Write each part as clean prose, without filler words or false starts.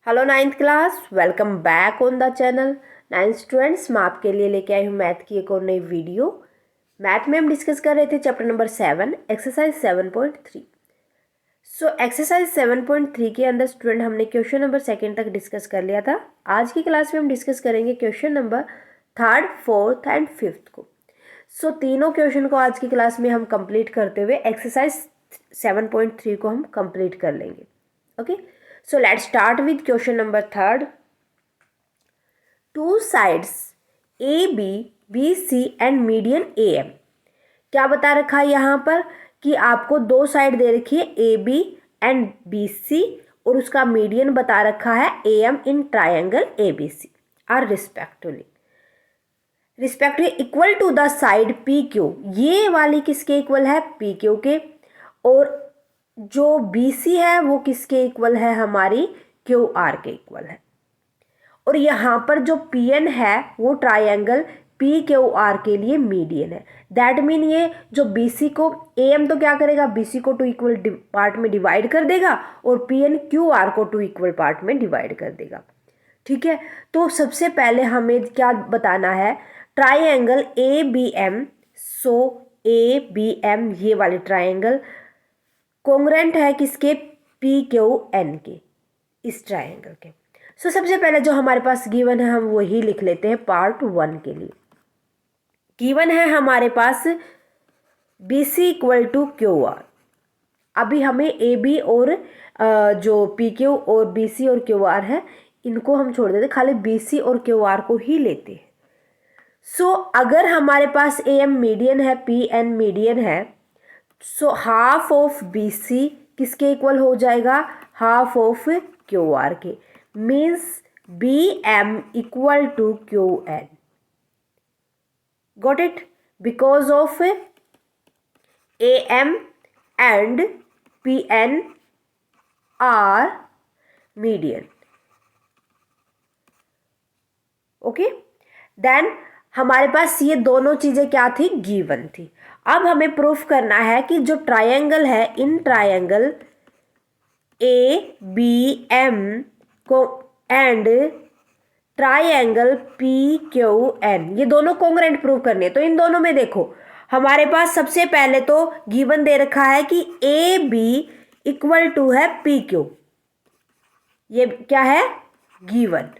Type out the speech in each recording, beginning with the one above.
Hello ninth class, welcome back on the channel. Ninth students, मैं आपके लिए लेके आई हूँ मैथ की एक और नई वीडियो। मैथ में हम डिस्कस कर रहे थे चैप्टर नंबर 7 एक्सरसाइज 7.3। एक्सरसाइज 7.3 के अंदर स्टूडेंट हमने क्वेश्चन नंबर 2 तक डिस्कस कर लिया था। आज की क्लास में हम डिस्कस करेंगे क्वेश्चन नंबर 3, 4 एंड 5 को। तीनों क्वेश्चन को आज की क्लास में हम कंप्लीट करते हुए एक्सरसाइज 7.3 को हम कंप्लीट कर लेंगे। Okay, so let's start with question number 3. Two sides AB, BC and median AM. क्या बता रखा है यहाँ पर कि आपको दो साइड दे रखी है AB एंड BC और उसका मीडियन बता रखा है AM in triangle ABC are respectively equal to the side PQ। ये वाली किसके इक्वल है? PQ के। और जो BC है वो किसके इक्वल है? हमारी QR के इक्वल है। और यहाँ पर जो PN है वो ट्रायंगल PQR के लिए मीडियन है। दैट मीन ये जो BC को AM तो क्या करेगा? BC को 2 इक्वल पार्ट में डिवाइड कर देगा और PN QR को 2 इक्वल पार्ट में डिवाइड कर देगा। ठीक है, तो सबसे पहले हमें क्या बताना है? Triangle ABM। ABM ये वाली ट्रायंगल कॉन्ग्रुएंट है किसके? PQN के, इस ट्रायंगल के। सबसे पहले जो हमारे पास गिवन है हम वही लिख लेते हैं पार्ट 1 के लिए। गिवन है हमारे पास BC इक्वल टू QR। अभी हमें AB और जो PQ और BC और QR है इनको हम छोड़ देते, खाली BC और QR को ही लेते हैं। अगर हमारे पास AM मीडियन है, PN मीडियन है, हाफ ऑफ BC किसके इक्वल हो जाएगा? हाफ ऑफ QR के। Means BM equal to QN। Got it? Because of AM and PN are median. Okay, then हमारे पास ये दोनों चीजें क्या थी? गिवन थी। अब हमें प्रूफ करना है कि जो ट्रायंगल है इन ट्रायंगल ABM को एंड ट्रायंगल PQN, ये दोनों कॉन्ग्रुएंट प्रूव करने। तो इन दोनों में देखो, हमारे पास सबसे पहले तो गिवन दे रखा है कि AB इक्वल टू है PQ। ये क्या है? गिवन।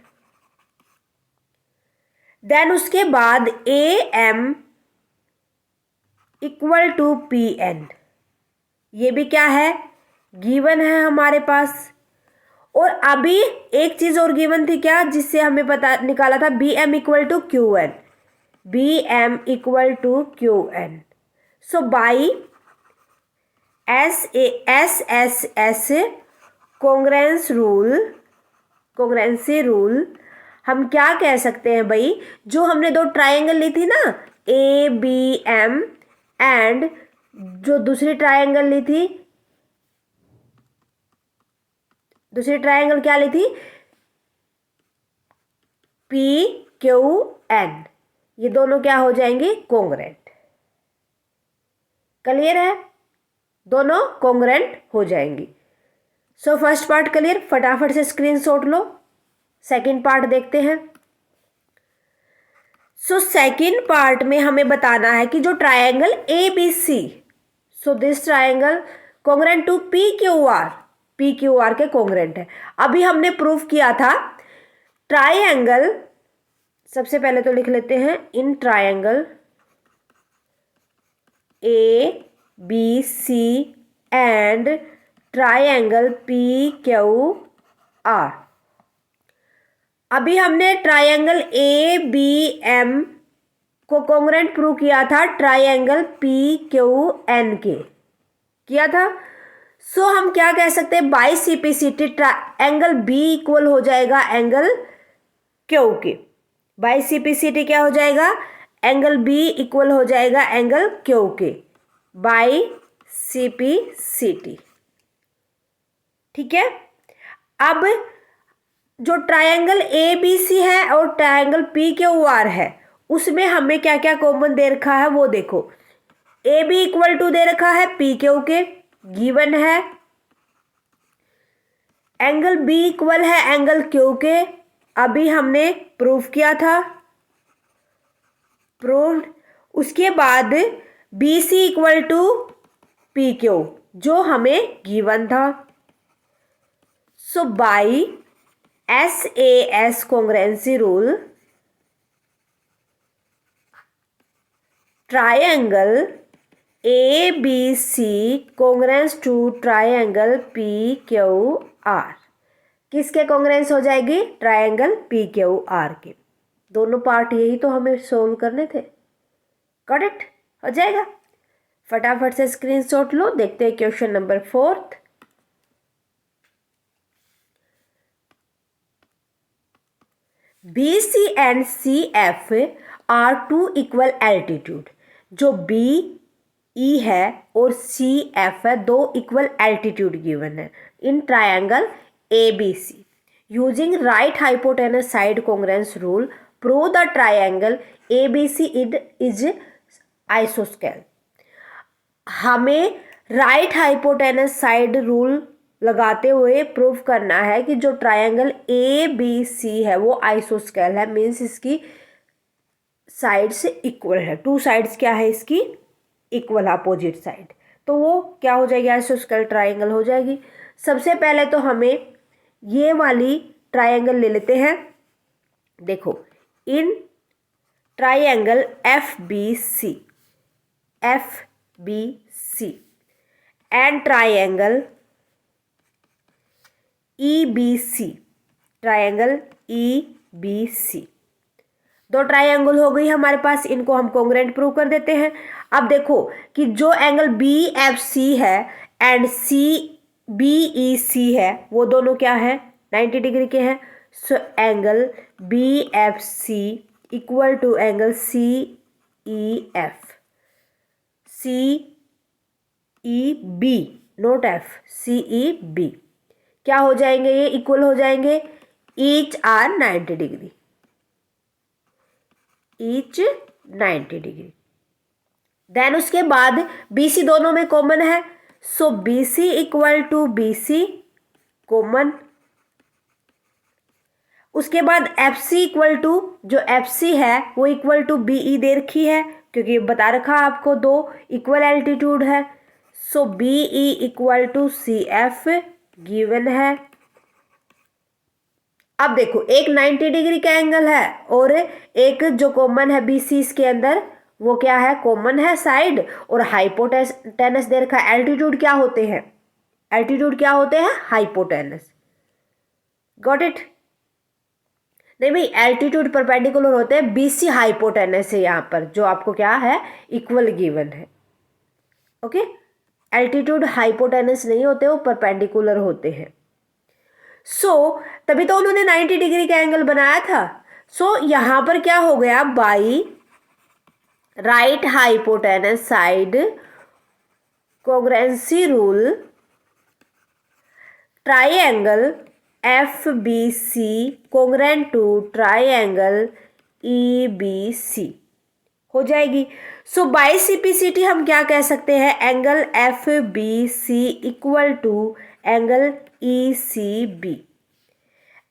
देन उसके बाद AM इक्वल टू PN, ये भी क्या है? गिवन है हमारे पास। और अभी एक चीज और गिवन थी क्या, जिससे हमें पता निकाला था? BM equal to QN। BM equal to QN। By SSS congruency rule हम क्या कह सकते हैं भाई? जो हमने दो ट्रायंगल ली थी ना, ABM एंड जो दूसरी ट्रायंगल ली थी, दूसरी ट्रायंगल क्या ली थी? PQN। ये दोनों क्या हो जाएंगे? कॉन्ग्रुएंट। क्लियर है? दोनों कॉन्ग्रुएंट हो जाएंगी। फर्स्ट पार्ट क्लियर, फटाफट से स्क्रीनशॉट लो। सेकंड पार्ट देखते हैं। सेकंड पार्ट में हमें बताना है कि जो triangle ABC, this triangle congruent to PQR के कॉन्ग्रुएंट है। अभी हमने प्रूफ किया था ट्रायंगल, सबसे पहले तो लिख लेते हैं इन triangle ABC and triangle PQR। अभी हमने ट्रायंगल ABM को कॉन्ग्रुएंट प्रूव किया था ट्रायंगल PQN के, किया था। हम क्या कह सकते हैं? By CPCT angle B equal हो जाएगा एंगल Q के। बाई CPCT क्या हो जाएगा? एंगल B इक्वल हो जाएगा एंगल Q के बाई CPCT। ठीक है, अब जो ट्रायंगल ABC है और ट्रायंगल PQR है उसमें हमें क्या क्या कॉमन दे रखा है वो देखो। AB इक्वल टू दे रखा है PQ के, गिवन है। एंगल बी इक्वल है एंगल क्यू के, अभी हमने प्रूफ किया था, प्रूव। उसके बाद B C equal to P Q जो हमें गिवन था। So by SAS congruency rule, triangle ABC congruence to triangle PQR किसके कॉन्ग्रेंस हो जाएगी? ट्रायंगल PQR के। दोनों पार्ट यही तो हमें सोल्व करने थे। करेक्ट हो जाएगा। फटाफट से स्क्रीनशॉट लो, देखते हैं question number 4। BC and CF are two equal altitude. जो BE है और CF है, दो इक्वल एल्टीट्यूड गिवन है in triangle ABC। Using right hypotenuse side congruence rule, prove the triangle ABC is आइसोस्केल। हमें राइट हाइपोटेनस साइड रूल लगाते हुए प्रूव करना है कि जो ट्रायंगल ABC है वो आइसोस्केल है, मीन्स इसकी साइड्स इक्वल है। टू साइड्स क्या है इसकी? Equal, opposite side. तो वो क्या हो जाएगी? आइसोस्केल ट्रायंगल हो जाएगी। सबसे पहले तो हमें ये वाली ट्रायंगल ले लेते हैं। देखो, in triangle FBC and triangle EBC, triangle EBC, दो ट्रायंगल हो गई हमारे पास। इनको हम कॉन्ग्रुएंट प्रूव कर देते हैं। अब देखो कि जो एंगल BFC है एंड CBEC है वो दोनों क्या है? 90 डिग्री के हैं। So angle BFC equal to angle CEB, note F, CEB क्या हो जाएंगे? ये इक्वल हो जाएंगे, each are 90 degree, each 90 degree. Then उसके बाद BC दोनों में कॉमन है, so BC equal to BC common. उसके बाद FC इक्वल टू, जो FC है वो इक्वल टू BE दे रखी है, क्योंकि बता रखा आपको दो इक्वल एल्टीट्यूड है। So BE equal to CF given है। अब देखो, एक 90 डिग्री का एंगल है और एक जो कॉमन है BC इसके अंदर, वो क्या है? कॉमन है साइड। और हाइपोटेनस दे रखा है। एल्टीट्यूड क्या होते हैं? एल्टीट्यूड क्या होते हैं? हाइपोटेनस। Got it? नहीं भाई, एल्टीट्यूड परपेंडिकुलर होते हैं, BC हाइपोटेनस है यहाँ पर, जो आपको क्या है? इक्वल गिवन है। ओके, एल्टीट्यूड हाइपोटेनस नहीं होते, वो परपेंडिकुलर होते हैं। सो तभी तो उन्होंने 90 डिग्री का एंगल बनाया था। सो यहां पर क्या हो गया? By right hypotenuse side congruency rule, triangle FBC congruent to triangle EBC हो जाएगी। सो बाई CPCT हम क्या कह सकते हैं? Angle FBC equal to angle ECB,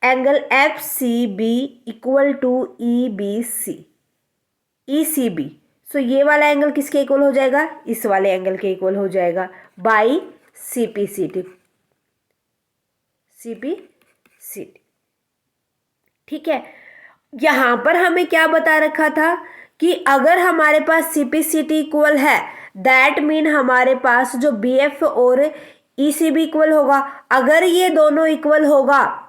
angle FCB equal to ECB। So ये वाला एंगल किसके इक्वल हो जाएगा? इस वाले एंगल के इक्वल हो जाएगा बाई CPCT। ठीक है। यहां पर हमें क्या बता रखा था कि अगर हमारे पास CPCT इक्वल है, दैट मीन हमारे पास जो BF और ECB इक्वल होगा। अगर ये दोनों इक्वल होगा,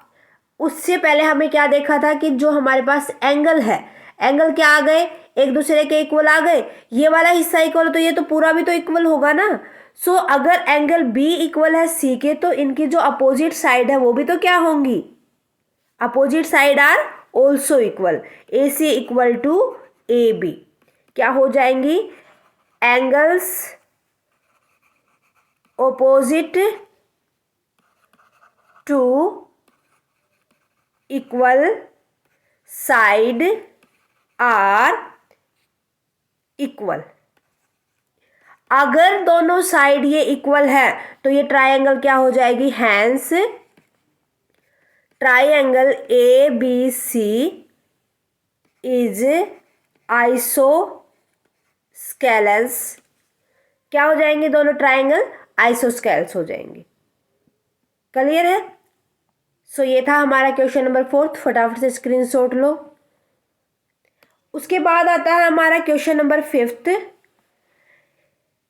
उससे पहले हमें क्या देखा था कि जो हमारे पास एंगल है, एंगल क्या आ गए? एक दूसरे के इक्वल आ गए। ये वाला हिस्सा इक्वल, तो ये तो पूरा भी तो इक्वल होगा ना। सो अगर एंगल B इक्वल है C के, तो इनकी जो अपोजिट साइड है वो भी तो क्या होंगी? Opposite side are also equal. AC equal to AB क्या हो जाएंगी? Angles opposite to equal side are equal. अगर दोनों साइड ये इक्वल है तो ये ट्रायंगल क्या हो जाएगी? Hence triangle A B C is isosceles. क्या हो जाएंगे दोनों ट्राइंगल? आइसोस्केल्स हो जाएंगे। क्लियर है? सो ये था हमारा क्वेश्चन नंबर 4, फटाफट से स्क्रीनशॉट लो। उसके बाद आता है हमारा question number 5।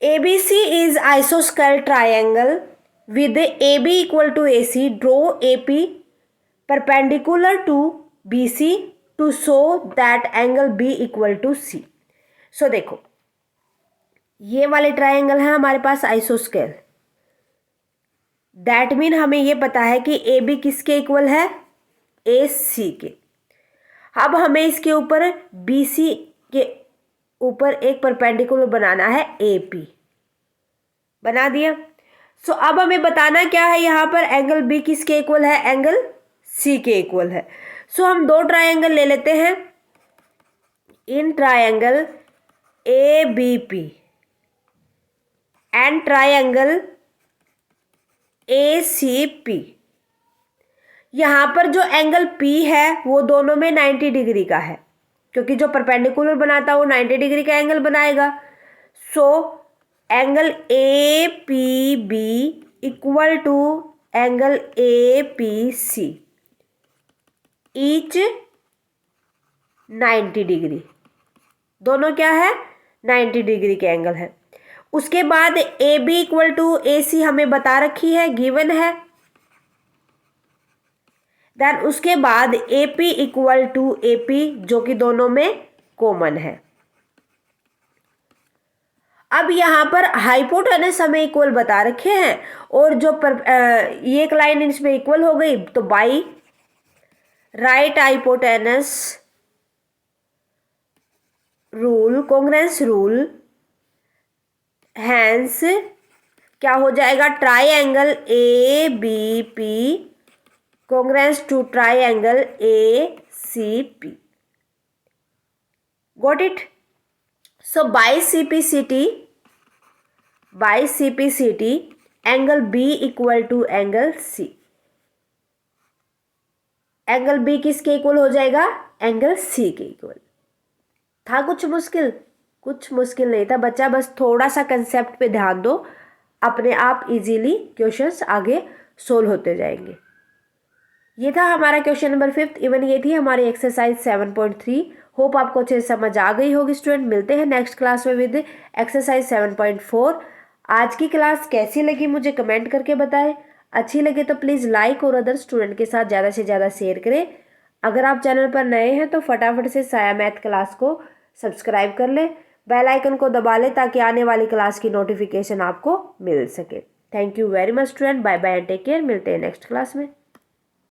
ABC is isosceles triangle with AB equal to AC. Draw AP perpendicular to BC to show that angle B equal to C. So देखो, ये वाले ट्राइंगल है हमारे पास आइसोस्केल। दैट मीन हमें ये पता है कि ए बी किसके इक्वल है? ए सी के। अब हमें इसके ऊपर बी सी के ऊपर एक परपेंडिकुलर बनाना है ए पी। बना दिया। सो अब हमें बताना क्या है, यहाँ पर एंगल बी किसके इक्वल है? एंगल सी के इक्वल है। सो हम दो ट्राइंगल ले लेते हैं। In triangle A B P and triangle A C P, यहाँ पर जो एंगल P है वो दोनों में 90 डिग्री का है, क्योंकि जो परपेंडिकुलर बनाता है वो 90 डिग्री का एंगल बनाएगा। So angle A P B equal to angle A P C, each 90 degree. दोनों क्या है? 90 डिग्री के एंगल है। उसके बाद A B equal to A C हमें बता रखी है, गिवन है। देन उसके बाद A P equal to A P, जो कि दोनों में कॉमन है। अब यहाँ पर हाइपोटेनस हमें इक्वल बता रखे हैं, और जो ये एक लाइन इसमें इक्वल हो गई, तो by right hypotenuse rule, congruence rule, hence क्या हो जाएगा? Triangle A B P congruence to triangle A C P. Got it? So by CPCT angle B equal to angle C. Angle B किसके equal हो जाएगा? Angle C के equal. था कुछ मुश्किल? कुछ मुश्किल नहीं था बच्चा, बस थोड़ा सा कंसेप्ट पे ध्यान दो, अपने आप इजीली क्वेश्चंस आगे सोल्व होते जाएंगे। ये था हमारा क्वेश्चन नंबर 5। इवन ये थी हमारी एक्सरसाइज 7.3। होप आपको अच्छे से समझ आ गई होगी स्टूडेंट। मिलते हैं नेक्स्ट क्लास में विद एक्सरसाइज 7.4। आज की क्लास कैसी लगी मुझे कमेंट करके बताएं। अच्छी लगे तो प्लीज़ लाइक और अदर स्टूडेंट के साथ ज़्यादा से ज़्यादा शेयर करें। अगर आप चैनल पर नए हैं तो फटाफट से साया मैथ क्लास को सब्सक्राइब कर लें, बेल आइकन को दबा लें, ताकि आने वाली क्लास की नोटिफिकेशन आपको मिल सके। Thank you very much student. Bye bye and take care. मिलते हैं नेक्स्ट क्लास में।